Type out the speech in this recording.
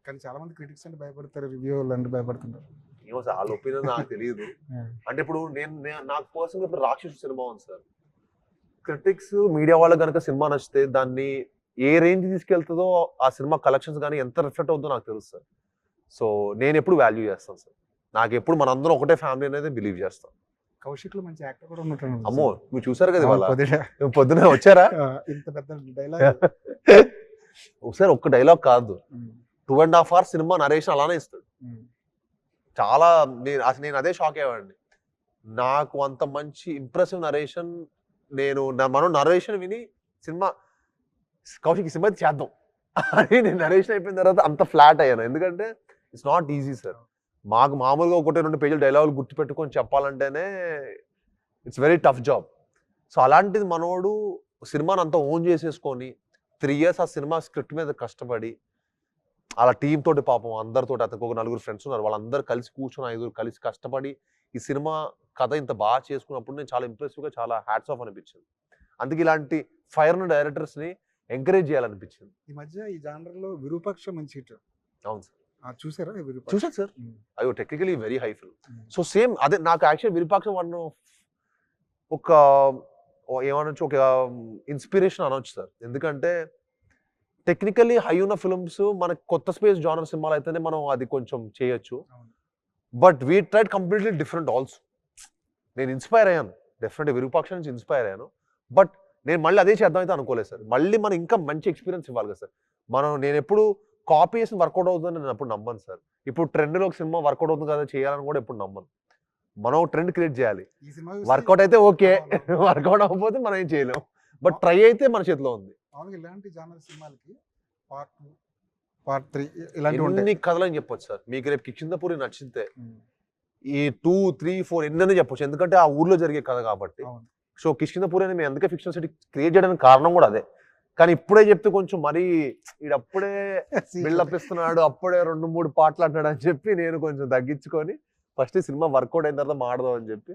కానీ చాలా మంది క్రిటిక్స్ అంటే భయపడతారు, రివ్యూలు అంటే భయపడుతుంటారు. ఏమో సార్ వాళ్ళ ఒపీనియన్ నాకు తెలియదు. అంటే ఇప్పుడు నాకు పర్సనల్ ఇప్పుడు రాక్షసు సినిమా ఉంది సార్. క్రిటిక్స్ మీడియా వాళ్ళకి కనుక సినిమా నచ్చితే దాన్ని ఏ రేంజ్ తీసుకెళ్తుందో ఆ సినిమా కలెక్షన్స్ కానీ ఎంత రిఫ్లెక్ట్ అవుతుందో నాకు తెలుసు సార్. సో నేను ఎప్పుడు వాల్యూ చేస్తాను సార్. నాకు ఎప్పుడు మనందరం ఒకటే ఫ్యామిలీ అనేది బిలీవ్ చేస్తాం. కౌశిక్లో మంచి యాక్టర్ కూడా ఉన్నట్టు. అమ్మో మీరు చూసారు కదా ఇవాళ పొద్దున పొద్దున వచ్చారా? ఇంత పెద్ద డైలాగ్. ఒకసారి ఒక్క డైలాగ్ కాదు, 2.5 hours సినిమా నరేషన్ అలానే ఇస్తాడు. చాలా నేను అదే షాక్ అయ్యానండి. నాకు అంత మంచి ఇంప్రెసివ్ నరేషన్ మనం నరేషన్ విని సినిమా కౌశిక్ సినిమా చేద్దాం అని నేను నరేషన్ అయిపోయిన తర్వాత అంత ఫ్లాట్ అయ్యాను. ఎందుకంటే ఇట్స్ నాట్ ఈజీ సార్. మాకు మామూలుగా 1-2 పేజీలు డైలాగులు గుర్తుపెట్టుకొని చెప్పాలంటేనే it's very tough job. So అలాంటిది మనోడు సినిమాని అంతా ఓన్ చేసేసుకొని 3 years ఆ సినిమా స్క్రిప్ట్ మీద కష్టపడి అలా టీమ్ తోటి పాపం అందరితోటి అతనికి ఒక 4 ఫ్రెండ్స్ ఉన్నారు, వాళ్ళందరూ కలిసి కూర్చొని 5 కలిసి కష్టపడి ఈ సినిమా కథ ఇంత బాగా చేసుకున్నప్పుడు నేను చాలా ఇంప్రెసివ్గా చాలా హ్యాట్స్ ఆఫ్ అనిపించింది. అందుకే ఇలాంటి ఫైర్ ఉన్న డైరెక్టర్స్ని ఎంకరేజ్ చేయాలనిపించింది. ఈ మధ్య ఈ జానర్లో విరూపాక్ష మంచి హిట్. అవును సార్. చూసారా? చూసాను సార్. అయ్యో technically very high film. So same అదే నాకు యాక్చువల్ విరూపాక్ష వన్ ఒక ఏమనొచ్చు, ఒక ఇన్స్పిరేషన్ అనొచ్చు సార్. ఎందుకంటే టెక్నికలీ హై ఉన్న ఫిల్మ్స్ మనకి కొత్త స్పేస్ జానర్ సినిమాలు అయితేనే మనం అది కొంచెం చేయొచ్చు. But we tried completely different also. నేను ఇన్స్పైర్ అయ్యాను డెఫినెట్గా, విరూపాక్ష నుంచి ఇన్స్పైర్ అయ్యాను. బట్ నేను మళ్ళీ అదే చేద్దాం అయితే అనుకోలేదు సార్. మళ్ళీ మనం ఇంకా మంచి ఎక్స్పీరియన్స్ ఇవ్వాలి కదా సార్. నేను ఎప్పుడు కాపీ చేసి వర్కౌట్ అవుతుందని నేను ఎప్పుడు నమ్మను సార్. ఇప్పుడు ట్రెండ్లో ఒక సినిమా వర్కౌట్ అవుతుంది కదా చేయాలని కూడా ఎప్పుడు నమ్మను. మనం ట్రెండ్ క్రియేట్ చేయాలి. వర్కౌట్ అయితే ఓకే, వర్కౌట్ అవ్వకపోతే మనం ఏం చేయలేము. బట్ ట్రై అయితే మన చేతిలో ఉంది. ఇలాంటి జానర్ సినిమాలకి పార్ట్ 2, పార్ట్ 3 ఇలాంటివి ఎన్ని కథలు అని చెప్పొచ్చు సార్. మీకు రేపు కిష్కింధపురి నచ్చితే ఈ 2, 3, 4 ఎన్నని చెప్పొచ్చు. ఎందుకంటే ఆ ఊర్లో జరిగే కథ కాబట్టి. సో కిష్కింధపురి అని మేము అందుకే ఫిక్షన్ సిటీ క్రియేట్ చేయడానికి కారణం కూడా అదే. కానీ ఇప్పుడే చెప్తే కొంచెం మరీ ఈడప్పుడే బిల్డప్ ఇస్తున్నాడు, అప్పుడే 2-3 పాటలు అంటాడు అని చెప్పి నేను కొంచెం తగ్గించుకొని ఫస్ట్ సినిమా వర్కౌట్ అయిన తర్వాత మాడదాం అని చెప్పి